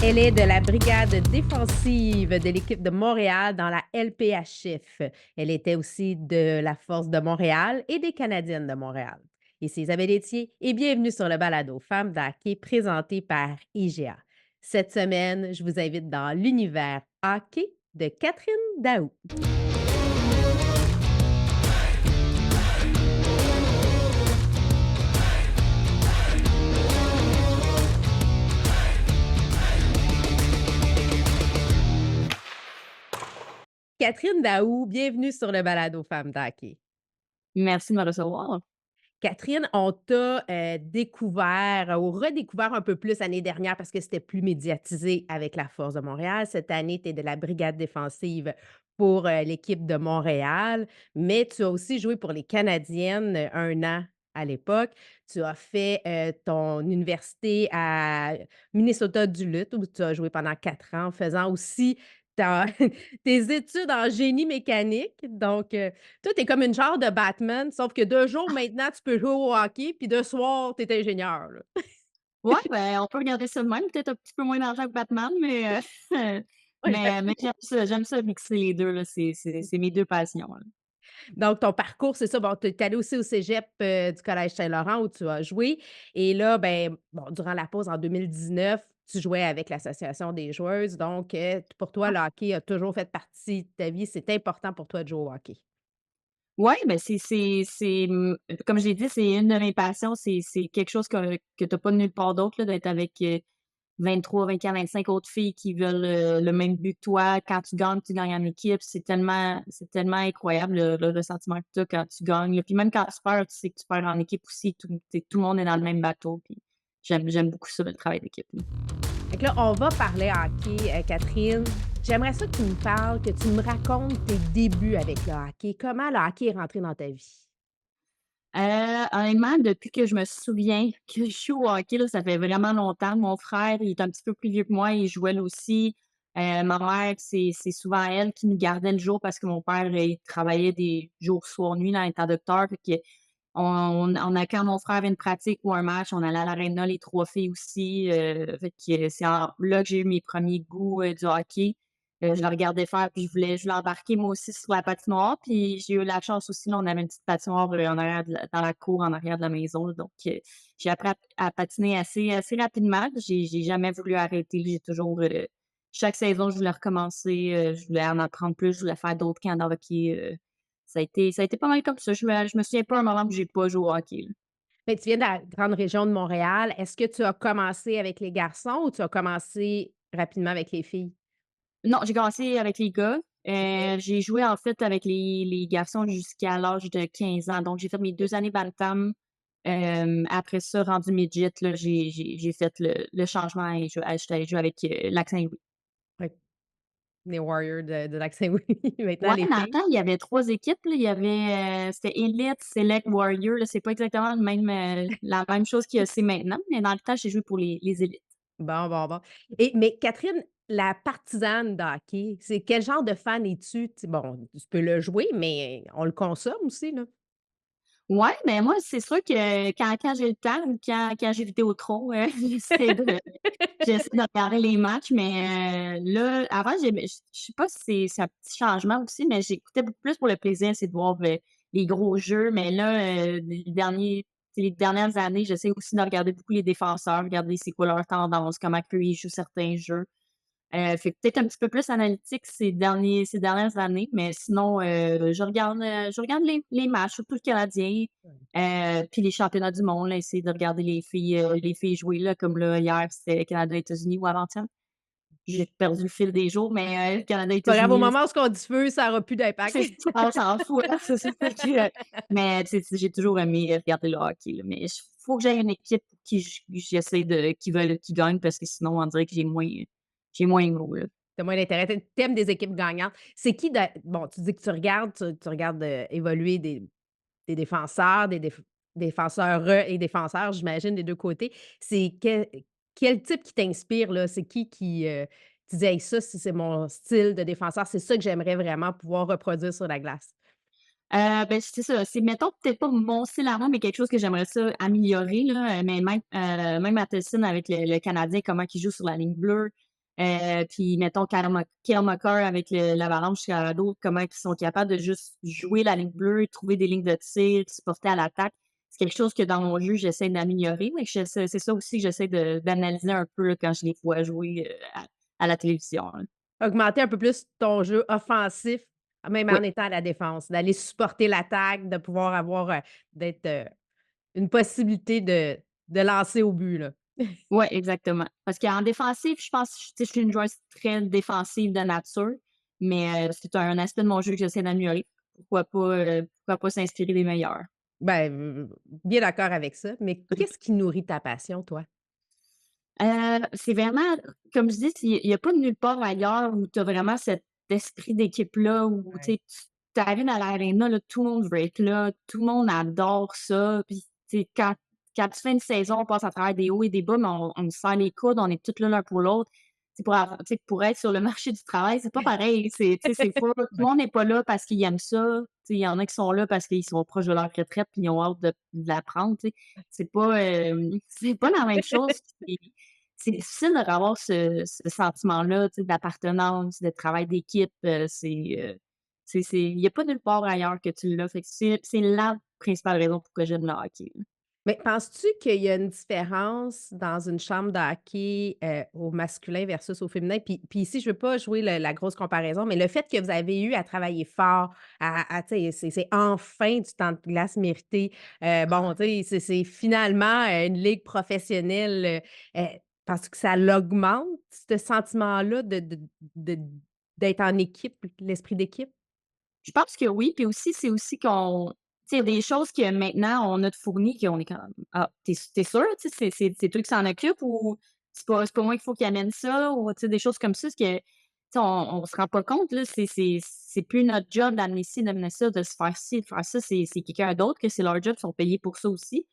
Elle est de la brigade défensive de l'équipe de Montréal dans la LPHF. Elle était aussi de la Force de Montréal et des Canadiennes de Montréal. Ici Isabelle Etier et bienvenue sur le balado Femmes d'hockey présenté par IGA. Cette semaine, je vous invite dans l'univers hockey de Catherine Daou. Catherine Daou, bienvenue sur le balado Femmes d'hockey. Merci de me recevoir. Catherine, on t'a, découvert ou redécouvert un peu plus l'année dernière parce que c'était plus médiatisé avec la Force de Montréal. Cette année, tu es de la brigade défensive pour, l'équipe de Montréal, mais tu as aussi joué pour les Canadiennes, 1 an à l'époque. Tu as fait, ton université à Minnesota Duluth où tu as joué pendant 4 ans, faisant aussi ta tes études en génie mécanique. Donc, toi, tu es comme une genre de Batman, sauf que de jour, maintenant, tu peux jouer au hockey, puis de soir, tu es ingénieur, là. Ouais, ben, on peut regarder ça de même, peut-être un petit peu moins d'argent que Batman, mais Ouais, mais j'aime ça mixer les 2 là, c'est mes 2 passions, là. donc ton parcours, c'est ça, bon, tu es allé aussi au cégep, du Collège Saint-Laurent où tu as joué et là, ben, bon, durant la pause en 2019, tu jouais avec l'association des joueuses, donc pour toi, le hockey a toujours fait partie de ta vie. C'est important pour toi de jouer au hockey. Ouais, ben, comme j'ai dit, c'est une de mes passions, c'est quelque chose que tu as pas nulle part d'autre, là, d'être avec, 23, 24, 25 autres filles qui veulent, le même but que toi. Quand tu gagnes en équipe, c'est tellement incroyable le sentiment que tu as quand tu gagnes, là. Puis même quand tu perds, tu sais que tu perds en équipe aussi, tout le monde est dans le même bateau, puis j'aime beaucoup ça, le travail d'équipe, là. Fait que là, on va parler hockey, Catherine. J'aimerais ça que tu me parles, que tu me racontes tes débuts avec le hockey. Comment le hockey est rentré dans ta vie? Honnêtement, depuis que je me souviens que je joue au hockey, là, ça fait vraiment longtemps. Mon frère, il est un petit peu plus vieux que moi, il jouait lui aussi. Ma mère, c'est souvent elle qui nous gardait le jour parce que mon père, il travaillait des jours, soir, nuit dans étant docteur. Fait que on a quand mon frère avait une pratique ou un match, on allait à l'aréna, les 3 filles aussi. Fait que c'est là que j'ai eu mes premiers goûts, du hockey. Je le regardais faire, puis je voulais embarquer moi aussi sur la patinoire. Puis j'ai eu la chance aussi, là, on avait une petite patinoire, en arrière dans la cour, en arrière de la maison, là. Donc j'ai appris à patiner assez rapidement. J'ai jamais voulu arrêter. J'ai toujours, chaque saison, je voulais recommencer, je voulais en apprendre plus, je voulais faire d'autres camps de hockey. Ça a été pas mal comme ça. Je me souviens pas un moment où j'ai pas joué au hockey, là. Mais tu viens de la grande région de Montréal. Est-ce que tu as commencé avec les garçons ou tu as commencé rapidement avec les filles? Non, j'ai commencé avec les gars. OK. J'ai joué en fait avec les garçons jusqu'à l'âge de 15 ans. Donc j'ai fait mes 2 années bantam. Après ça, rendu midget, là, j'ai fait le changement et j'étais allée jouer avec, Lac-Saint-Louis. Ouais, les Warriors de Lac-Saint-Louis, maintenant Ouais, les dans le filles. temps, il y avait 3 équipes, là. Il y avait, c'était Elite, Select, Warrior, là. C'est pas exactement la même chose qu'il y a c'est maintenant, mais dans le temps, j'ai joué pour les élites. Bon, bon, bon. Mais Catherine, la partisane de hockey, c'est quel genre de fan es-tu? Tu bon, tu peux le jouer, mais on le consomme aussi, là. Ouais, ben, moi, c'est sûr que quand j'ai le temps ou quand j'ai Vidéotron, j'essaie de j'essaie de regarder les matchs, mais là, avant, je sais pas si c'est un petit changement aussi, mais j'écoutais beaucoup plus pour le plaisir, c'est de voir, les gros jeux. Mais là, les dernières années, j'essaie aussi de regarder beaucoup les défenseurs, regarder c'est quoi leur tendance, comment qu'eux, ils jouent certains jeux. Fait que peut-être un petit peu plus analytique ces dernières années, mais sinon, je regarde les matchs, surtout le Canadien, puis les championnats du monde, là, essayer de regarder les filles jouer, là, comme là, hier, c'était Canada-États-Unis ou avant-hier. J'ai perdu le fil des jours, mais Pas grave, au Canada-États-Unis, là, moment où ce qu'on diffuse, ça aura plus d'impact. c'est ça, on s'en fout, là, c'est ça, fait que, mais tu sais, j'ai toujours aimé, regarder le hockey, là, mais faut que j'aie une équipe j'essaie de qui gagne parce que sinon on dirait que j'ai moins gros, là. Tu moins d'intérêt. Tu des équipes gagnantes. C'est qui de bon, tu dis que tu regardes, évoluer des défenseurs, défenseurs et défenseurs, j'imagine, des 2 côtés. C'est quel type qui t'inspire, là? C'est qui, tu dis: «Hey, ça, c'est mon style de défenseur, c'est ça que j'aimerais vraiment pouvoir reproduire sur la glace». Ben, c'est ça, c'est mettons peut-être pas mon style à moi, mais quelque chose que j'aimerais ça améliorer là, mais même Matheson avec le Canadien, comment il joue sur la ligne bleue. Puis mettons Kyle McCarr avec l'Avalanche Colorado, comment ils sont capables de juste jouer la ligne bleue, trouver des lignes de tir, se porter à l'attaque. C'est quelque chose que dans mon jeu, j'essaie d'améliorer, mais c'est ça aussi que j'essaie d'analyser un peu là, quand je les vois jouer, à la télévision, là. Augmenter un peu plus ton jeu offensif, même Oui, en étant à la défense, d'aller supporter l'attaque, de pouvoir avoir, d'être, une possibilité de lancer au but, là. ouais, exactement. Parce qu'en défensive, je pense, tu sais, je suis une joueuse très défensive de nature, mais c'est un aspect de mon jeu que j'essaie d'améliorer. Pourquoi pas s'inspirer des meilleurs? Ben, bien d'accord avec ça, mais qu'est-ce qui nourrit ta passion, toi? C'est vraiment, comme je dis, il y a pas de nulle part ailleurs où tu as vraiment cet esprit d'équipe-là où, tu Ouais. sais, tu arrives à l'aréna, là, tout le monde veut être là, tout le monde adore ça, puis, tu sais, quand tu fais une saison, on passe à travers des hauts et des bas, mais on se serre les coudes, on est tous là l'un pour l'autre. C'est pour être sur le marché du travail, c'est pas pareil, tu sais, c'est pas tout le Ouais. monde n'est pas là parce qu'ils aiment ça, tu sais, il y en a qui sont là parce qu'ils sont proches de leur retraite puis ils ont hâte de la prendre, tu sais. C'est pas la même chose. C'est difficile de avoir ce sentiment-là, tu sais, d'appartenance, de travail d'équipe, c'est il y a pas nulle part ailleurs que tu l'as. Fait que c'est la principale raison pourquoi j'aime le hockey, là. Mais penses-tu qu'il y a une différence dans une chambre de hockey, au masculin versus au féminin? Puis ici, je veux pas jouer la grosse comparaison, mais le fait que vous avez eu à travailler fort, tu sais, c'est enfin du temps de glace mérité. Bon, tu sais, c'est finalement, une ligue professionnelle, penses-tu que ça l'augmente, ce sentiment-là de d'être en équipe, l'esprit d'équipe? Je pense que oui, puis aussi, c'est aussi qu'on tu sais, il y a des choses que maintenant on a de fournies qu'on est comme: «Ah, tu es sûr, tu sais, c'est toi qui s'en occupe ou c'est pas moi qu'il faut qu'il amène ça?» ou tu sais, des choses comme ça, parce que, tu sais, on se rend pas compte, là, c'est plus notre job d'amener ci, d'amener ça, de se faire ci, de faire ça, c'est quelqu'un d'autre que c'est leur job, ils sont payés pour ça aussi.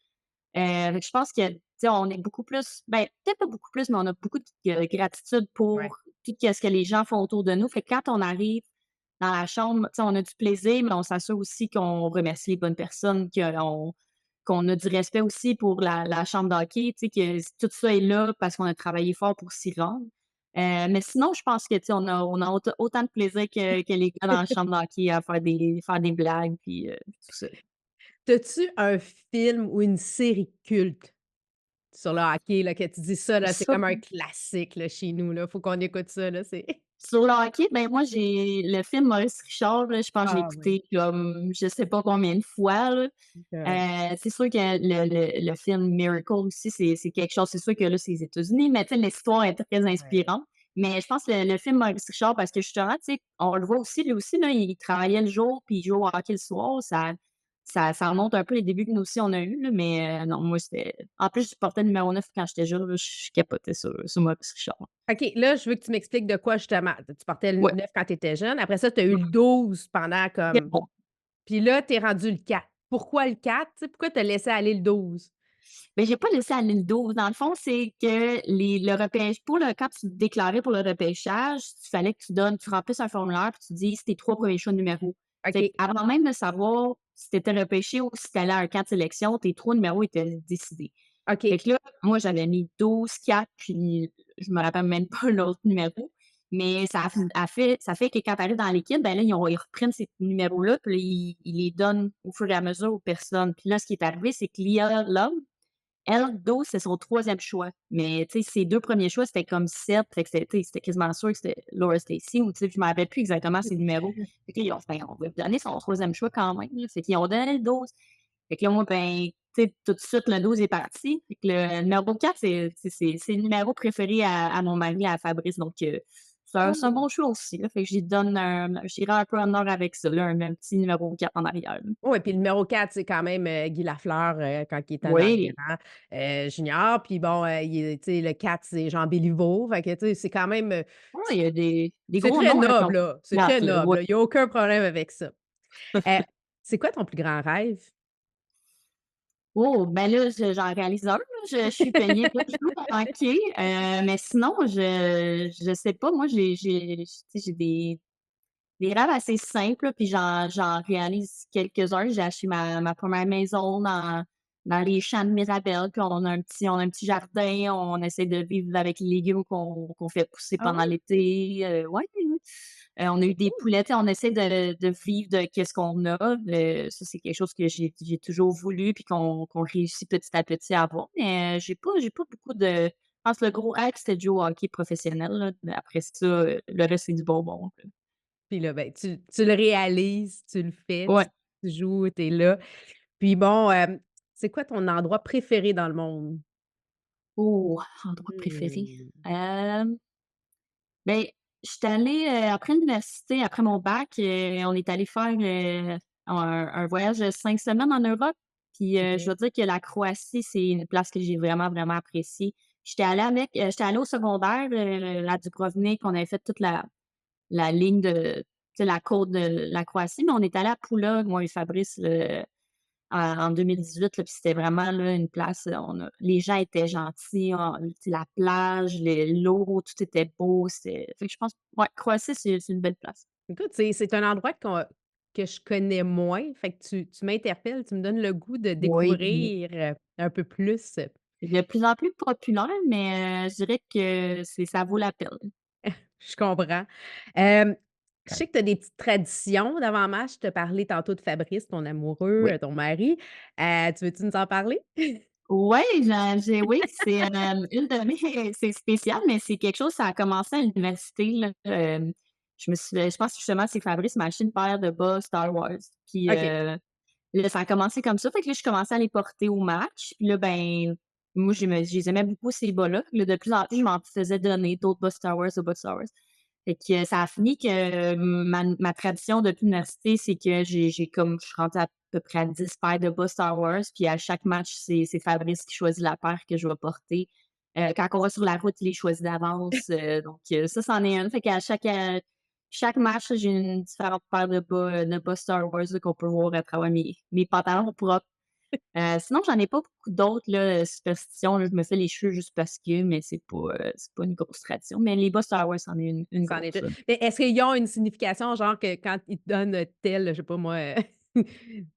Fait que je pense que, tu sais, on est beaucoup plus, ben, peut-être pas beaucoup plus, mais on a beaucoup de gratitude Ouais. pour tout ce que les gens font autour de nous. Fait que quand on arrive dans la chambre, tu sais, on a du plaisir, mais on s'assure aussi qu'on remercie les bonnes personnes, qu'on a du respect aussi pour la chambre d'hockey, tu sais, que tout ça est là parce qu'on a travaillé fort pour s'y rendre. Mais sinon, je pense que, tu sais, on a autant de plaisir que les gars dans la chambre d'hockey à faire des blagues puis, tout ça. T'as-tu un film ou une série culte sur le hockey, là, que tu dis ça, là, c'est Ça comme un classique, là, chez nous, là, faut qu'on écoute ça, là, c'est Sur le hockey, ben, moi, j'ai le film Maurice Richard, là, je pense que je l'ai ah oui, écouté comme je sais pas combien de fois, là. correct. C'est sûr que le film Miracle aussi, c'est quelque chose, c'est sûr que là, c'est les États-Unis, mais tu sais, l'histoire est très Ouais. inspirante. Mais je pense que le film Maurice Richard, parce que justement, tu sais, on le voit aussi, lui aussi, là, il travaillait le jour, puis il jouait au hockey le soir. Ça remonte un peu les débuts que nous aussi on a eus, là, mais non, moi, c'était en plus, je portais le numéro 9 quand j'étais jeune, là, je capotais sur Maurice Richard. OK, là, je veux que tu m'expliques de quoi justement. Tu portais le Ouais. 9 quand tu étais jeune, après ça, tu as eu le 12 pendant Très comme bon. puis là, tu es rendu le 4. Pourquoi le 4? Tu sais, pourquoi tu as laissé aller le 12? Mais j'ai pas laissé aller le 12. Dans le fond, c'est que le repêche pour le quand tu te déclarais pour le repêchage, il fallait que tu remplisses un formulaire puis tu dises tes 3 premiers choix de numéros. Fait OK, qu'avant même de savoir si tu étais repêché ou si tu allais à un camp de sélection, tes 3 numéros étaient décidés. Fait OK, que là, moi, j'avais mis 12, 4, puis je me rappelle même pas l'autre numéro. Mais ça fait que quand tu arrives dans l'équipe, ben là, ils reprennent ces numéros-là, puis là, ils les donnent au fur et à mesure aux personnes. Puis là, ce qui est arrivé, c'est que Leah Love, elle, 12, c'est son troisième choix. Mais tu sais, ses 2 premiers choix, c'était comme 7, fait que c'était quasiment sûr que c'était Laura Stacey ou tu sais, je me rappelle plus exactement ses numéros. Fait que là, ils ont fait: «Ben, on va lui donner son troisième choix quand même, là». Fait qu'ils ont donné le 12. Fait que là, moi, ben, tu sais, tout de suite, le 12 est parti. Fait que le numéro 4, c'est le numéro préféré à mon mari, à Fabrice. Donc, c'est un cool. bon choix aussi, là. Fait que j'irai un peu en or avec ça, là, un petit numéro 4 en arrière, là. Ouais, puis le numéro 4, c'est quand même, Guy Lafleur, quand il était dans les Oui. rangs, junior. Puis bon, il est tu sais, le 4, c'est Jean Béliveau. Fait que, tu sais, c'est quand même, Ouais, il y a des c'est gros très noms, là, qui ont noble, pris là. C'est place, très là. noble, Ouais. là. Il y a aucun problème avec ça. Heu, c'est quoi ton plus grand rêve? Oh, ben là, j'en réalise un, là. Je suis peignée tous les jours en hockey, mais sinon, je sais pas, moi, tu sais, j'ai des rêves assez simples, là, puis j'en réalise quelques-uns. J'ai acheté ma 1re maison dans les champs de Mirabelle, puis on a un petit jardin, on essaie de vivre avec les légumes qu'on fait pousser Ah pendant ouais? l'été, ouais, oui, oui. On a eu C'est des cool. poulets, tu sais, on essaie de vivre de qu'est-ce qu'on a, ça, c'est quelque chose que j'ai toujours voulu puis qu'on réussit petit à petit à avoir, mais j'ai pas beaucoup de je pense le gros hack, c'était de jouer au hockey professionnel, là, mais après ça, le reste, c'est du bonbon, là. Puis là, ben, tu le réalises, tu le fais, Ouais. tu joues, tu es là. Puis bon, c'est quoi ton endroit préféré dans le monde? Oh, endroit préféré? Mmh. Hem Ben, j'étais allée, après l'université, après mon bac, on est allé faire, un voyage de 5 semaines en Europe. Puis, je OK. dois dire que la Croatie, c'est une place que j'ai vraiment, vraiment appréciée. J'étais allée au secondaire, à Dubrovnik, on avait fait toute la ligne de tu sais, la côte de la Croatie, mais on est allé à Pula, moi et Fabrice, en 2018, là, puis c'était vraiment là une place, les gens étaient gentils, tu sais, la plage, l'eau, tout était beau, fait que je pense ouais, Croatie, c'est une belle place. Écoute, c'est un endroit que je connais moins, fait que tu m'interpelles, tu me donnes le goût de Oui, oui. découvrir, un peu plus. C'est de plus en plus populaire, mais je dirais que ça vaut la peine. Je comprends. Hem, je sais que tu as des petites traditions d'avant-match. Je te parlais tantôt de Fabrice, ton amoureux, Oui. ton mari. Tu veux-tu nous en parler? Ouais, oui, c'est, une de mes c'est spécial, mais c'est quelque chose ça a commencé à l'université, là, je pense justement c'est Fabrice m'a acheté une paire de bas Star Wars, puis, OK. là, ça a commencé comme ça, fait que là, je commençais à les porter au match, puis là, ben, moi, je les aimais beaucoup ces bas-là, puis là, de plus en plus, je m'en faisais donner d'autres bas Star Wars, d'autres bas Star Wars. Fait que ça a fini que ma tradition depuis l'université, c'est que j'ai comme je suis rendue à peu près à 10 paires de bas Star Wars, puis à chaque match, c'est Fabrice qui choisit la paire que je vais porter. Quand on va sur la route, il les choisit d'avance, donc ça, c'en est une. Fait qu'à chaque match, là, j'ai une différente paire de bas Star Wars, là, qu'on peut voir à travers mes pantalons propres. Sinon, j'en ai pas beaucoup d'autres, là, superstitions, là. Je me fais les cheveux juste parce que, mais c'est pas une grosse tradition. Mais les bas Star Wars, c'en est une C'en est grosse, une. là. Mais est-ce qu'ils ont une signification, genre que quand ils te donnent tel, je sais pas moi, tu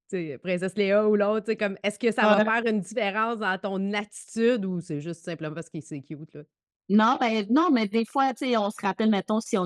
sais, princesse Léa ou l'autre, tu sais, comme est-ce que ça va faire une différence dans ton attitude ou c'est juste simplement parce que c'est cute, là? Non, mais des fois, tu sais, on se rappelle, mettons, si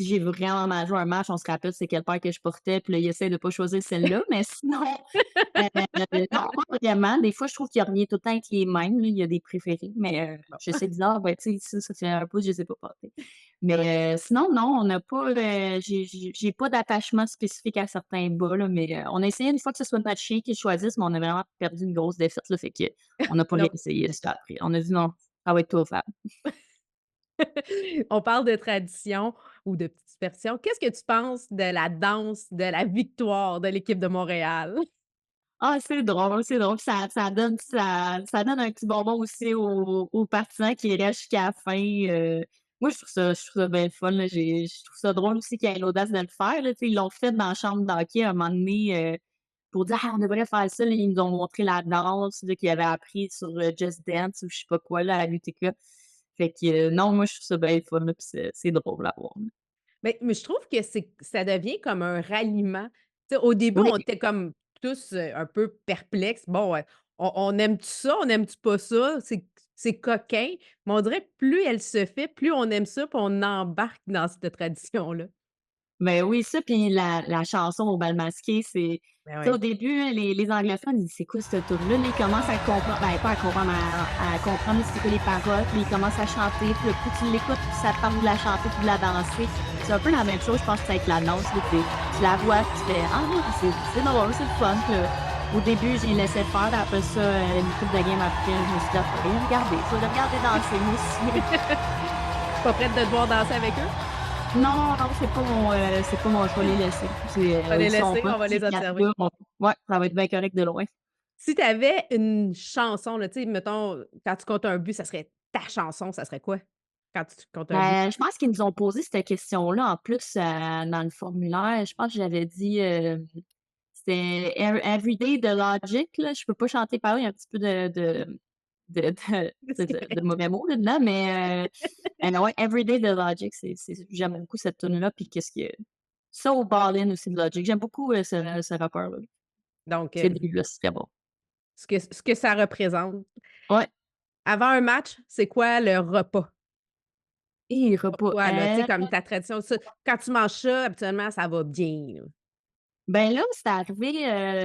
j'ai vraiment mal joué un match, on se rappelle c'est quelle paire que je portais, puis là, il essaie de pas choisir celle-là, mais sinon, non, pas vraiment. Des fois, je trouve qu'il revient tout le temps avec les mêmes, là, il y a des préférés, mais Bon. j'essaie de dire: «Ah, ben, tu sais, ça fait un bout que je les ai pas portés». Mais sinon, non, on n'a pas, j'ai pas d'attachement spécifique à certains bas, là, mais on a essayé une fois que ce soit notre chien qui choisisse, mais on a vraiment perdu une grosse défaite, là, fait qu'on n'a pas Donc réessayé ça après. On a dit: «Non, ça va être trop fade». on parle de tradition ou de petites superstitions. Qu'est-ce que tu penses de la danse de la victoire de l'équipe de Montréal? Ah, c'est drôle, c'est drôle. Ça donne un petit bonbon aussi aux partisans qui restent jusqu'à la fin. Moi, je trouve ça bien le fun, là. Je trouve ça drôle aussi qu'ils aient l'audace de le faire, là. Tu sais, ils l'ont fait dans la chambre d'hockey à un moment donné, pour dire: «Ah, on devrait faire ça», là. Ils nous ont montré la danse, là, qu'ils avaient appris sur, Just Dance ou je sais pas quoi, là, à l'UTK. Fait que, non, moi, je trouve ça bien le fun, là, puis c'est drôle à voir, là. Mais je trouve que ça devient comme un ralliement. Tu sais, au début, Oui. on était comme tous, un peu perplexes. Bon, on aime-tu ça? On aime-tu pas ça? C'est coquin, mais on dirait que plus elle se fait, plus on aime ça, puis on embarque dans cette tradition-là. Ben oui, ça, puis la chanson au bal masqué, Ben tu sais, au oui. début, hein, les anglophones, ils disent: «C'est quoi cette tune-là?» Là, ils commencent à comprendre, ben, pas à comprendre, mais à comprendre c'est quoi les paroles, puis ils commencent à chanter, puis là, plus tu l'écoutes, plus ça te tente de la chanter puis de la danser. C'est un peu la même chose, je pense, avec la danse, là, tu la vois, puis tu fais: «Ah oui, c'est drôle, c'est le fun», puis là, au début, j'ai laissé faire, après ça, une couple de games après, je me suis dit: «Ah, faut les regarder, faut les regarder danser, moi aussi». Pas prête de devoir danser avec eux? Non, non, c'est pas mon je vais les laisser. On va les Ils sont laisser, pas on va les observer. psychiatres, là, ouais, ça va être bien correct de loin. Si tu avais une chanson, là, tu sais, mettons, quand tu comptes un but, ça serait ta chanson, ça serait quoi? Quand tu comptes un but? Je pense qu'ils nous ont posé cette question-là en plus, dans le formulaire. Je pense que j'avais dit, c'était Everyday de Logic, là. Je peux pas chanter pareil, il y a un petit peu de de de C'est de correct. mauvais mots là-dedans, mais ouais, Everyday de Logic, j'aime beaucoup cette tune-là, puis qu'est-ce que So Ballin' aussi de Logic. J'aime beaucoup, ce rappeur-là. Donc, Ces 2 là, c'est très bon. ce que ça représente. Ouais. Avant un match, c'est quoi le repas Et pour repas, toi, là? Tu sais, comme ta tradition, ça quand tu manges ça, habituellement, ça va bien, là. ben, là, c'est arrivé,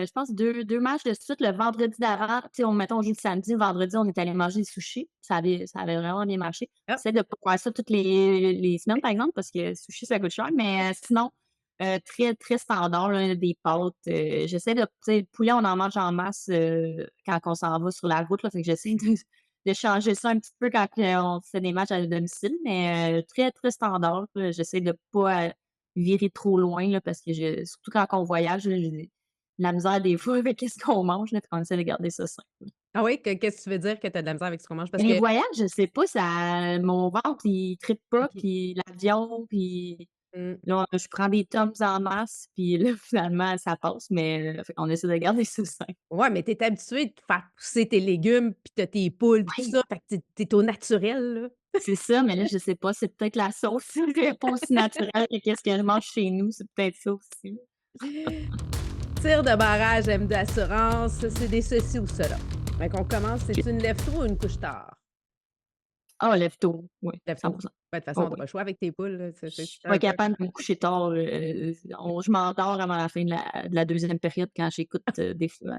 je pense deux matchs de suite. Le vendredi d'avant, tu sais, on joue le samedi, le vendredi, on est allé manger des sushis. Ça avait vraiment bien marché. Ah, J'essaie de pas faire ça toutes les semaines, par exemple, parce que sushi, ça coûte cher, mais sinon, très, très standard, là, des pâtes, j'essaie de tu sais, le poulet, on en mange en masse, quand on s'en va sur la route, là, fait que j'essaie de changer ça un petit peu quand, on fait des matchs à domicile, mais très, très standard, j'essaie de pas, virer trop loin, là, parce que surtout quand on voyage, là, j'ai de la misère des fois avec qu'est-ce qu'on mange, là, puis on essaie de garder ça sain. ah oui, qu'est-ce que tu veux dire que tu as de la misère avec ce qu'on mange? Parce Les que voyages, je sais pas, ça mon ventre, il trippe pas, OK. puis l'avion, puis Mmh. là, je prends des Tums en masse, puis là, finalement, ça passe, mais fait qu'on essaie de garder ça sain. Ouais, mais tu es habitué de faire pousser tes légumes, puis tu as tes poules, puis tout Oui, ça, fait que tu es au naturel, là. c'est ça, mais là, je sais pas, c'est peut-être la sauce qui est pas aussi naturelle que qu'est-ce que je mange chez nous, c'est peut-être ça aussi. Tir de barrage, M d'assurance, c'est des ceci ou cela. Fait qu'on commence, c'est une lève-tôt ou une couche tard? Ah, lève-tôt, oui, Lève-tôt. 100%. Ben, de toute façon, Oh tu as oui. pas le choix avec tes poules, là, Je c'est suis pas un peu capable de me coucher tard, je m'endors avant la fin de la 2e période quand j'écoute, des fois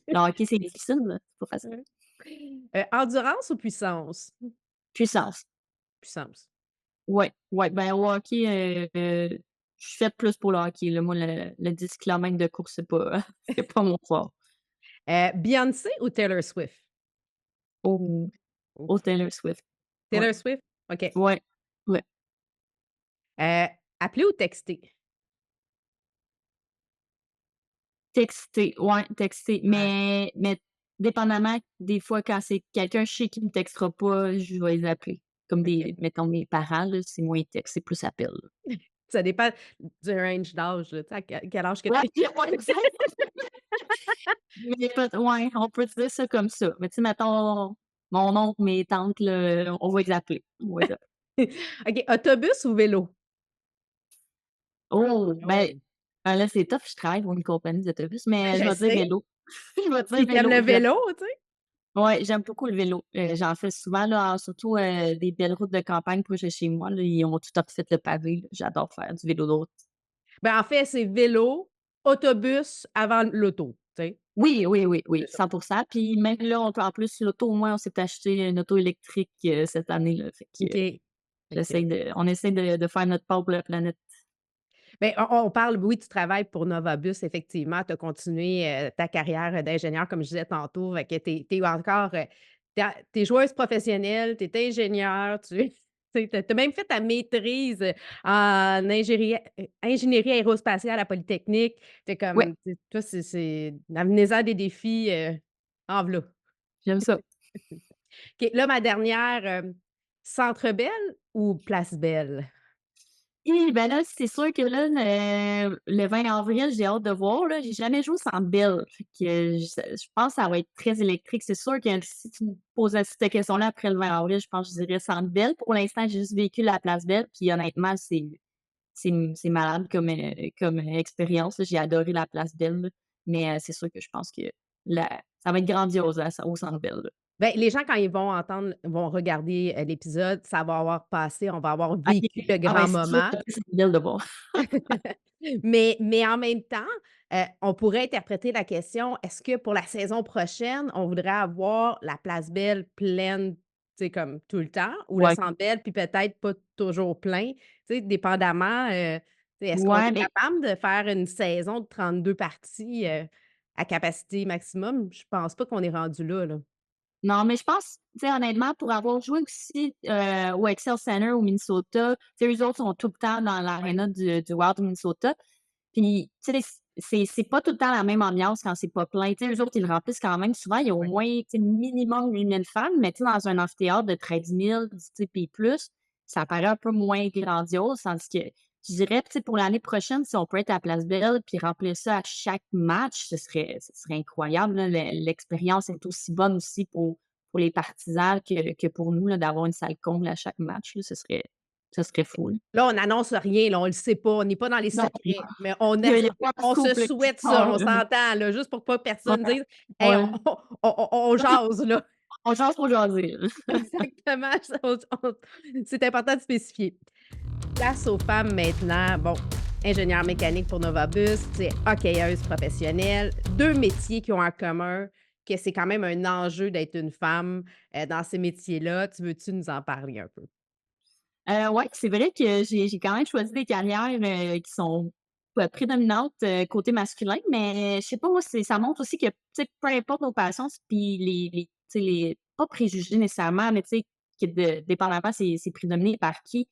le hockey, c'est difficile, là, c'est pas facile. ouais. Endurance ou puissance? Puissance. Puissance. Ouais, ouais, ben, au hockey, je suis faite plus pour le hockey, là. Moi, le 10 kilomètres de course, c'est pas c'est pas mon fort. Beyoncé ou Taylor Swift? Au Oh. au Taylor Swift. Ouais, Taylor Swift? OK. ouais, ouais. Heu, appeler ou texter? Texter, ouais, texter, Ouais, mais dépendamment, des fois, quand c'est quelqu'un je sais qui me textera pas, je vais les appeler. Comme OK. mettons mes parents, là, c'est moins texte, c'est plus appel, là. Ça dépend du range d'âge, là, tu sais, à quel âge que Ouais, tu es. ouais, exact. Mais peut ouais, on peut dire ça comme ça. Mais tu sais, mettons, mon oncle, mes tantes, là, on va les appeler. On va les appeler. OK, autobus ou vélo? Oh, ben, Oh! là, c'est tough, je travaille pour une compagnie d'autobus, mais je Je vais dire sais. vélo. Je vais dire Puis tu aimes vélo. le vélo, tu sais? Ouais, j'aime beaucoup le vélo. J'en fais souvent, là, surtout, des belles routes de campagne proches de chez moi, là, ils ont tout refait le pavé, là. J'adore faire du vélo de route. Ben, en fait, c'est vélo, autobus avant l'auto, tu sais? Oui, oui, oui, oui, C'est ça. 100%. Puis même là, en plus, l'auto, au moins, on s'est acheté une auto électrique, cette année, là. Fait que OK. OK. on essaie de faire notre part pour la planète. Ben, on parle, oui, tu travailles pour Novabus, effectivement. Tu as continué, ta carrière d'ingénieur, comme je disais tantôt. Fait que tu es encore, tu es joueuse professionnelle, tu es ingénieure, tu as même fait ta maîtrise, en ingénierie aérospatiale à Polytechnique. Tu Ouais, comme, tu toi, c'est amenez-en des défis, en v'là. j'aime ça. OK, là, ma dernière, Centre Bell ou Place Belle? Et ben là, c'est sûr que là, le 20 avril, j'ai hâte de voir, là. J'ai jamais joué sans Bell. Fait que je pense que ça va être très électrique. C'est sûr que si tu me poses cette question-là après le 20 avril, je pense que je dirais Centre Bell. Pour l'instant, j'ai juste vécu la Place Belle, puis honnêtement, c'est malade comme expérience, là. J'ai adoré la Place Belle, là. Mais c'est sûr que je pense que ça va être grandiose, là, au Centre Bell, là. Ben, les gens, quand ils vont regarder, l'épisode, ça va avoir passé, on va avoir OK. vécu le Ah ben, grand c'est sûr moment. que c'est Centre Bell de voir. Mais en même temps, on pourrait interpréter la question, est-ce que pour la saison prochaine, on voudrait avoir la place Belle pleine, tu sais, comme tout le temps ou le Ouais. Centre Bell, puis peut-être pas toujours plein? Tu sais, dépendamment, tu sais, est-ce qu'on Ouais, est mais capable de faire une saison de 32 parties, à capacité maximum? Je pense pas qu'on est rendu là, là. non, mais je pense, tu sais, honnêtement, pour avoir joué aussi, au Excel Center au Minnesota, tu sais, eux autres sont tout le temps dans l'aréna du Wild du Minnesota. Puis, tu sais, c'est pas tout le temps la même ambiance quand c'est pas plein. Tu sais, eux autres, ils le remplissent quand même. Souvent, il y a au Ouais. moins, tu sais, minimum 8 000 fans, mais tu sais, dans un amphithéâtre de 13 000, tu sais, puis plus, ça paraît un peu moins grandiose. Tandis que je dirais, tu sais, pour l'année prochaine, si on peut être à Place Belle puis remplir ça à chaque match, ce serait incroyable, là. L'expérience est aussi bonne aussi pour les partisans que pour nous, là, d'avoir une salle comble à chaque match, là, ce serait Ça serait fou, là. Là, on n'annonce rien, là, on le sait pas, on n'est pas dans les Non, secrets, mais on a il y a pas de on se scoop, là, qui souhaite ça, sort, on là. s'entend, là, juste pour pas que Ouais, personne dise: «Hey, ouais. on jase, là». On jase pour jaser, là. Exactement, ça on c'est important de spécifier. Place aux femmes maintenant. Bon, ingénieure mécanique pour Novabus, tu sais, hockeyeuse professionnelle, 2 métiers qui ont en commun que c'est quand même un enjeu d'être une femme, dans ces métiers-là. Tu veux-tu nous en parler un peu? Ouais, c'est vrai que j'ai quand même choisi des carrières, qui sont prédominantes, côté masculin, mais je sais pas, moi, ça montre aussi que, tu sais, peu importe nos passions, puis tu sais, les pas préjugés nécessairement, mais tu sais, que dépendamment c'est prédominé par qui,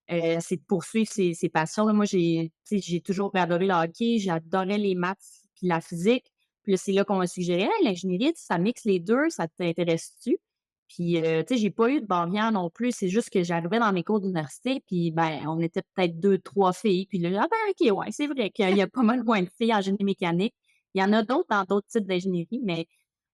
c'est de poursuivre ses passions, là. Moi, tu sais, j'ai toujours adoré le hockey, j'adorais les maths puis la physique. Puis là, c'est là qu'on m'a suggéré: «Hey, l'ingénierie, ça mixe les 2, ça t'intéresse-tu?» Puis, tu sais, j'ai pas eu de barrière non plus. C'est juste que j'arrivais dans mes cours d'université, puis, ben, on était peut-être deux trois filles. Puis là: «Ah ben, OK, ouais, c'est vrai qu'il y a pas mal moins de filles en génie mécanique». Il y en a d'autres dans d'autres types d'ingénierie, mais,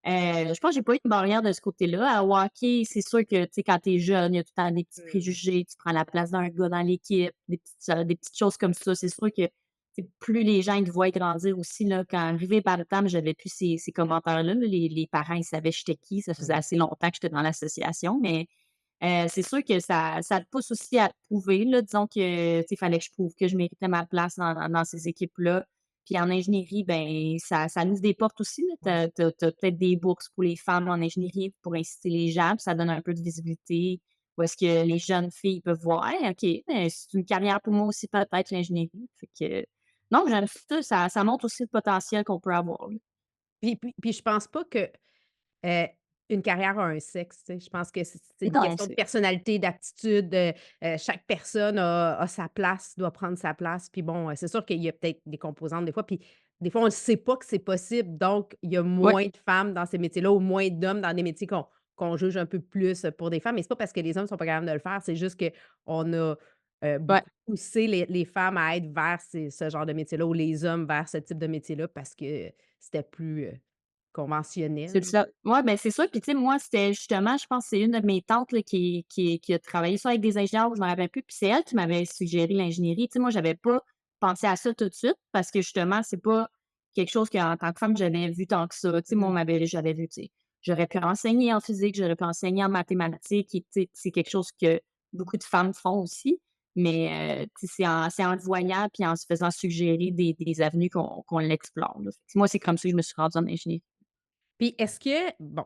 je pense que j'ai pas eu de barrière de ce côté-là. Au hockey, c'est sûr que, tu sais, quand tu es jeune, il y a tout le temps des petits Mmh. préjugés. Tu prends la place d'un gars dans l'équipe, des petites choses comme ça. C'est sûr que, tu plus les gens, ils te voient grandir aussi, là. Quand arrivé par le temps, j'avais plus ces commentaires-là, là. Les parents, ils savaient j'étais qui. Ça faisait Mmh. assez longtemps que j'étais dans l'association, mais c'est sûr que ça te pousse aussi à te prouver, là. Disons que, tu sais, il fallait que je prouve que je méritais ma place dans ces équipes-là. Puis en ingénierie, ben, ça ouvre des portes aussi, Ouais. là. Tu as peut-être des bourses pour les femmes en ingénierie pour inciter les gens, puis ça donne un peu de visibilité. Où est-ce que les jeunes filles peuvent voir: «Hey, OK, ben, c'est une carrière pour moi aussi peut-être l'ingénierie». Fait que non, j'aime ça montre aussi le potentiel qu'on peut avoir, là. Puis je pense pas que Heu, une carrière a un sexe, tu sais. Je pense que c'est une Non, question de c'est personnalité, d'aptitude, chaque personne a sa place, doit prendre sa place. Puis bon, c'est sûr qu'il y a peut-être des composantes des fois, puis des fois, on ne sait pas que c'est possible, donc il y a ouais, moins de femmes dans ces métiers-là ou moins d'hommes dans des métiers qu'on juge un peu plus pour des femmes. Mais c'est pas parce que les hommes sont pas capables de le faire, c'est juste qu'on a, ouais. beaucoup poussé les femmes à être vers ce genre de métier-là ou les hommes vers ce type de métier-là parce que c'était plus, C'est conventionnel. ça. Ouais, ben, c'est ça. Puis, tu sais, moi, c'était justement, je pense que c'est une de mes tantes là, qui a travaillé soit avec des ingénieurs, je me rappelle plus, puis c'est elle qui m'avait suggéré l'ingénierie. Tu sais, moi, j'avais pas pensé à ça tout de suite parce que justement, c'est pas quelque chose qu'en tant que femme, j'avais vu tant que ça. Tu sais, moi, Mmh. j'avais vu, tu sais, j'aurais pu enseigner en physique, j'aurais pu enseigner en mathématiques et tu sais, c'est quelque chose que beaucoup de femmes font aussi. Mais, tu sais, c'est en le voyant puis en se faisant suggérer des avenues qu'on l'explore, là. Fait que moi, c'est comme ça que je me suis rendue en ingénierie. Puis est-ce que bon,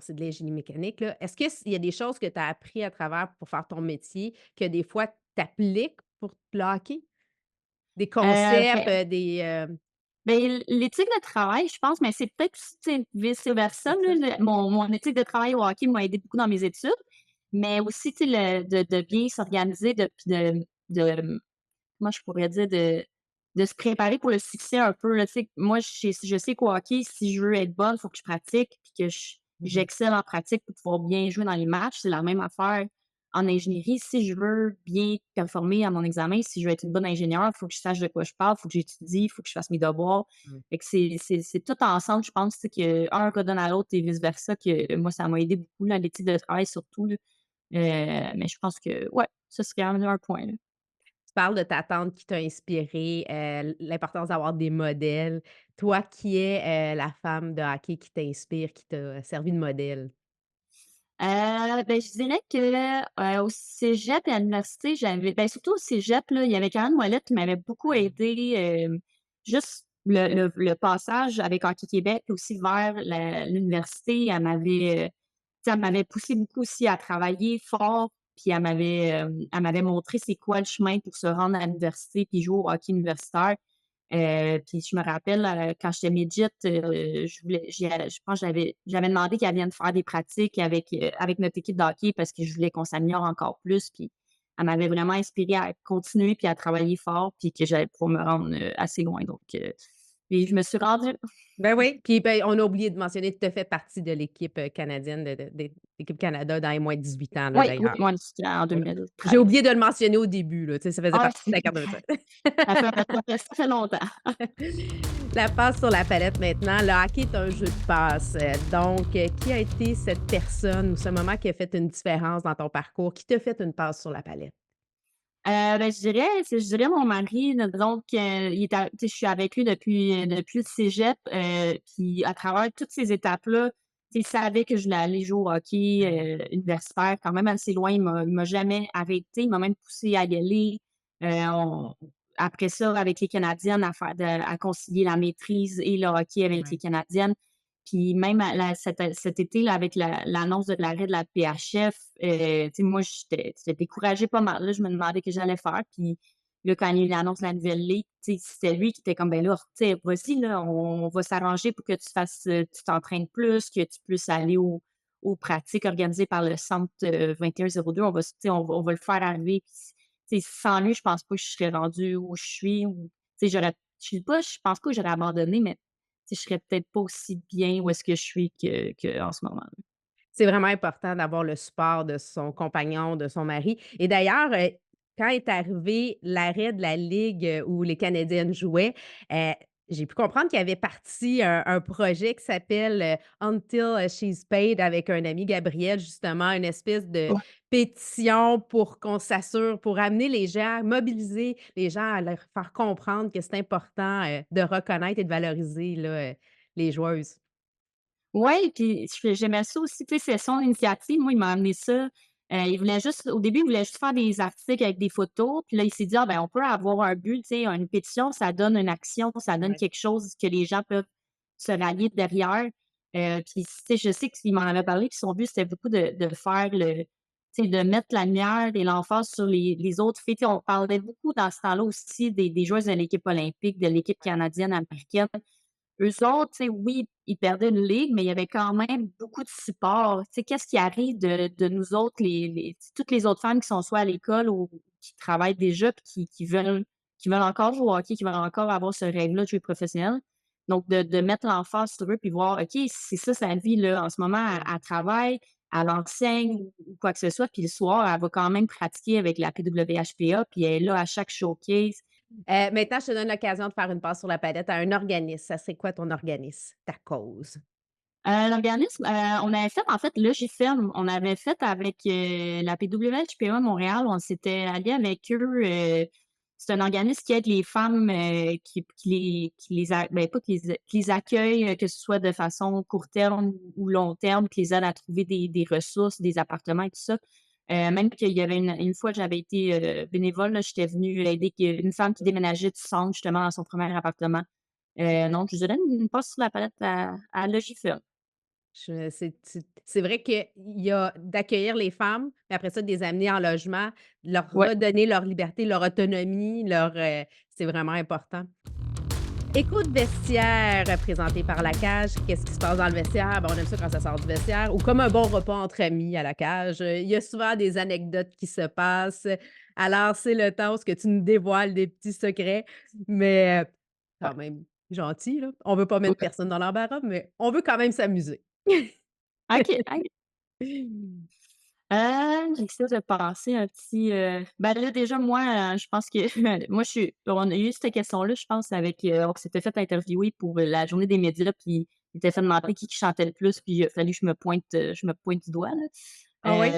c'est de l'ingénie mécanique, là. Est-ce que il y a des choses que tu as appris à travers pour faire ton métier que des fois tu appliques pour le hockey? Des concepts, Ben Ben, l'éthique de travail, je pense, mais c'est peut-être aussi, tu sais, vice versa, c'est là. ça? Mon éthique de travail au hockey m'a aidé beaucoup dans mes études, mais aussi, tu sais, de bien s'organiser, de comment je pourrais dire? De se préparer pour le succès un peu, là. Tu sais, moi, je sais qu'au hockey, si je veux être bonne, il faut que je pratique puis que Mmh. j'excelle en pratique pour pouvoir bien jouer dans les matchs. C'est la même affaire en ingénierie. Si je veux bien performer à mon examen, si je veux être une bonne ingénieure, il faut que je sache de quoi je parle, il faut que j'étudie, il faut que je fasse mes devoirs. Mmh. Fait que c'est tout ensemble, je pense, tu sais, qu'un redonne à l'autre et vice versa, que moi, ça m'a aidé beaucoup, là, l'éthique de travail surtout, là. Mais je pense que, ouais, ça serait un point, là. Tu parles de ta tante qui t'a inspiré, l'importance d'avoir des modèles. Toi, qui est, la femme de hockey qui t'inspire, qui t'a servi de modèle? Ben, je dirais que, au cégep et à l'université, surtout au cégep, là, il y avait Karen Ouellette qui m'avait beaucoup Mmh. aidée, juste le passage avec Hockey Québec aussi vers l'université. Tu sais, elle m'avait poussé beaucoup aussi à travailler fort, puis elle m'avait montré c'est quoi le chemin pour se rendre à l'université puis jouer au hockey universitaire. Puis je me rappelle, quand j'étais midget, je pense que j'avais demandé qu'elle vienne faire des pratiques avec notre équipe de hockey parce que je voulais qu'on s'améliore encore plus. Puis elle m'avait vraiment inspirée à continuer puis à travailler fort, puis que j'allais pouvoir me rendre, assez loin. Donc, puis je me suis rendue. Ben oui, puis ben, on a oublié de mentionner, tu as fait partie de l'équipe, canadienne de l'équipe Canada dans les moins de 18 ans, là, Oui, oui, d'ailleurs. moi aussi en Oui. J'ai 2013. oublié de le mentionner au début, là, tu sais, ça faisait Ah, partie de la carte de visite. ça fait longtemps. La passe sur la palette maintenant. Le hockey est un jeu de passe. Donc, qui a été cette personne ou ce moment qui a fait une différence dans ton parcours, qui t'a fait une passe sur la palette? Je dirais mon mari, donc il est a tu sais, je suis avec lui depuis le cégep, puis à travers toutes ces étapes-là, tu sais, il savait que je voulais aller jouer au hockey, universitaire quand même assez loin. Il m'a jamais arrêté, il m'a même poussé à y aller. On Après ça, avec les Canadiennes, à concilier la maîtrise et le hockey avec les Ouais. Canadiennes. Puis même à la cet été là, avec l'annonce de l'arrêt de la PHF, tu sais, moi, j'étais découragée pas mal, là. Je me demandais que j'allais faire. Puis là, quand il y a eu l'annonce de la nouvelle ligue, tu sais, c'était lui qui était comme: «Ben là, tu sais, vas-y, là, on va s'arranger pour que tu fasses, tu t'entraînes plus, que tu puisses aller aux pratiques organisées par le centre, 2102. On va s Tu sais, on va le faire arriver». Puis tu sais, sans lui, je pense pas que je serais rendue où je suis, ou tu sais, je pense pas que j'aurais abandonné, mais tu sais, je serais peut-être pas aussi bien où est-ce que je suis qu'en ce moment. C'est vraiment important d'avoir le support de son compagnon, de son mari et d'ailleurs, quand est arrivé l'arrêt de la ligue, où les Canadiennes jouaient, heu, j'ai pu comprendre qu'il avait parti un projet qui s'appelle, Until She's Paid avec un ami Gabriel, justement, une espèce de Ouais. pétition pour qu'on s'assure pour amener les gens, mobiliser les gens à leur faire comprendre que c'est important, de reconnaître et de valoriser là, les joueuses. Ouais, puis j'aimais ça aussi, tu sais, c'est son initiative. Moi, il m'a amené ça. Il voulait juste Au début, il voulait juste faire des articles avec des photos, puis là, il s'est dit: «Ah ben, on peut avoir un but, tu sais, une pétition, ça donne une action, ça donne Ouais. quelque chose que les gens peuvent se rallier derrière». Puis, tu sais, je sais qu'il m'en avait parlé, puis son but, c'était beaucoup de faire tu sais, de mettre la lumière et l'emphase sur les autres filles. Tu sais, on parlait beaucoup dans ce temps-là aussi des joueuses de l'équipe olympique, de l'équipe canadienne, américaine. Eux autres, tu sais, oui, ils perdaient une ligue, mais il y avait quand même beaucoup de support. Tu sais, qu'est-ce qui arrive de nous autres, toutes les autres femmes qui sont soit à l'école ou qui travaillent déjà puis qui veulent encore jouer au hockey, qui veulent encore avoir ce rêve-là de jouer professionnel. Donc de mettre l'emphase sur eux puis voir, OK, c'est ça sa vie, là. En ce moment, elle travaille, elle enseigne ou quoi que ce soit, puis le soir, elle va quand même pratiquer avec la PWHPA, puis elle est là à chaque showcase. Maintenant, je te donne l'occasion de faire une passe sur la palette à un organisme. Ça serait quoi ton organisme, ta cause? L'organisme, on avait fait en fait Logifem, on avait fait avec, la PWHPA Montréal, on s'était alliés avec eux, c'est un organisme qui aide les femmes, qui les a ben, pas qui les accueille, que ce soit de façon court terme ou long terme, qui les aide à trouver des ressources, des appartements et tout ça. Même qu'il y avait une fois, j'avais été, bénévole, là, j'étais venue aider une femme qui déménageait du centre justement dans son premier appartement. Donc je donne une passe sur la palette à Logifem. C'est vrai qu'il y a d'accueillir les femmes, mais après ça, de les amener en logement, leur Ouais. redonner leur liberté, leur autonomie, c'est vraiment important. Écoute vestiaire, présenté par La Cage. Qu'est-ce qui se passe dans le vestiaire? Ben, on aime ça quand ça sort du vestiaire ou comme un bon repas entre amis à La Cage. Il y a souvent des anecdotes qui se passent. Alors, c'est le temps où ce que tu nous dévoiles des petits secrets, mais Ouais. quand même gentil, là. On veut pas mettre Ouais. personne dans l'embarras, mais on veut quand même s'amuser. OK, OK. J'essaie de penser un petit, ben, là, déjà, moi, je pense que moi, on a eu cette question-là, je pense, avec, on s'était fait interviewer pour, la journée des médias, puis il était fait demander qui chantait le plus, puis il a fallu que je me pointe du doigt, là. Ah oui?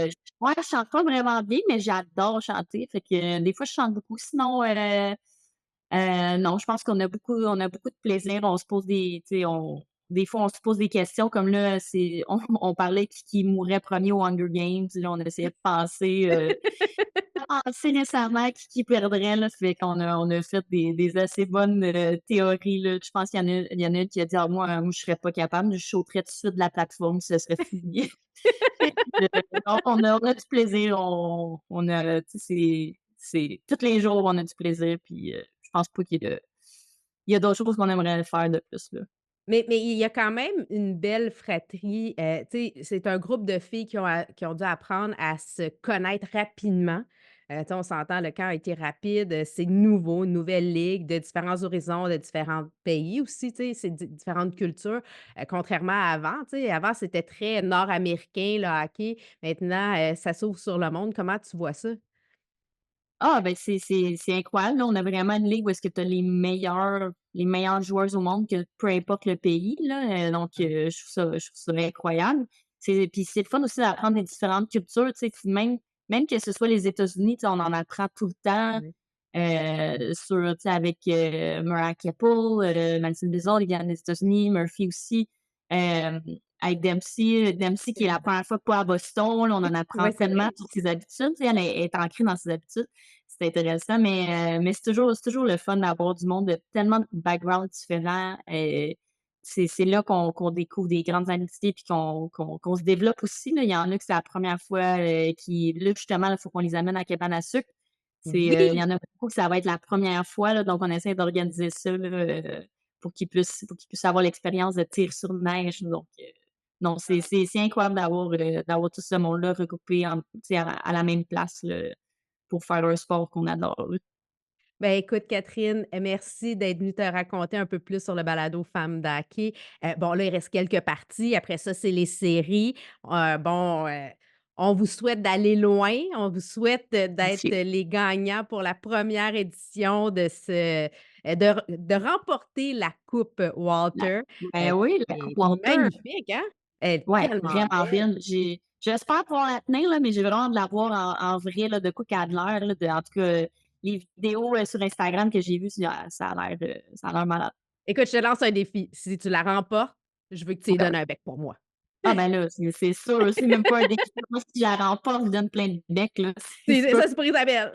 Ouais, je chante pas vraiment bien, mais j'adore chanter, fait que, des fois, je chante beaucoup. Sinon, non, je pense qu'on a beaucoup de plaisir. On se pose tu sais, des fois, on se pose des questions comme là, on parlait qui mourrait premier aux Hunger Games. Là, on essayait de penser récemment qui perdrait, là. Ça fait qu'on a fait des assez bonnes, théories, là. Je pense qu'il y en a une qui a dit: «Ah moi, je serais pas capable, je sauterais tout de suite de la plateforme, ce serait fini». Donc on a du plaisir, on a tu sais, c'est tous les jours, on a du plaisir, puis, je pense pas qu'il y a d'autres choses qu'on aimerait faire de plus, là. Mais il y a quand même une belle fratrie, tu sais, c'est un groupe de filles qui ont dû apprendre à se connaître rapidement. Tu sais, on s'entend, le camp a été rapide, c'est nouveau, une nouvelle ligue de différents horizons, de différents pays aussi, tu sais, c'est différentes cultures, contrairement à avant, tu sais. Avant, c'était très nord-américain, le hockey. Maintenant, ça s'ouvre sur le monde. Comment tu vois ça? Ah, ben, c'est incroyable, là. On a vraiment une ligue où est-ce que tu as les meilleures joueuses au monde, que peu importe le pays, là, donc je trouve ça incroyable. Puis c'est le fun aussi d'apprendre des différentes cultures, tu sais, puis même même que ce soit les États-Unis, tu sais, on en apprend tout le temps, Ouais. sur, tu sais, avec, Mariah Keppel, Madison Bezold, il vient des États-Unis, Murphy aussi, hem, avec Dempsey qui est la première fois pas à Boston, là, on en apprend Ouais, c'est tellement vrai. sur ses habitudes, tu sais, elle est ancrée dans ses habitudes. C'est intéressant, mais c'est toujours le fun d'avoir du monde de tellement de backgrounds différents, c'est là qu'on découvre des grandes amitiés puis qu'on se développe aussi, là. Il y en a que c'est la première fois, qui là, justement, il faut qu'on les amène à cabane à sucre. Il y Oui! en a beaucoup que ça va être la première fois, là, donc on essaie d'organiser ça, là, pour qu'ils puissent avoir l'expérience de tir sur neige, donc non, c'est incroyable d'avoir tout ce monde-là regroupé tu sais, à la même place, là, pour faire un sport qu'on adore, là. Ben, écoute, Catherine, merci d'être venue te raconter un peu plus sur le balado Femmes d'hockey. Bon, là, il reste quelques parties. Après ça, c'est les séries. Bon, on vous souhaite d'aller loin. On vous souhaite, d'être Merci. les gagnants pour la première édition de ce de remporter la coupe La Walter, Ben oui, la qui coupe est Walter. magnifique, hein? Elle est Ouais, tellement vraiment belle. belle. J'espère pouvoir la tenir, là, mais j'ai vraiment de la voir en vrai, là, de quoi qu'elle a de l'air, là, en tout cas, les vidéos, sur Instagram que j'ai vues, ça a l'air malade. Écoute, je te lance un défi. Si tu la remportes, je veux que tu lui Ouais. donnes un bec pour moi. Ah ben là, c'est sûr, c'est même pas un défi. Moi, si je la remporte, je lui donne plein de becs, là, c'est C'est sûr. ça, c'est pour Isabelle.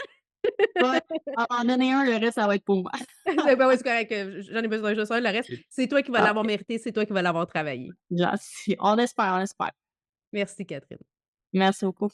Ouais, en donner un, le reste, ça va être pour moi. Ben, ouais, c'est correct, j'en ai besoin juste un, le reste, c'est toi qui vas Ah, l'avoir mérité, c'est toi qui vas l'avoir travaillé. gentil. On espère, on espère. Merci Catherine. Merci beaucoup.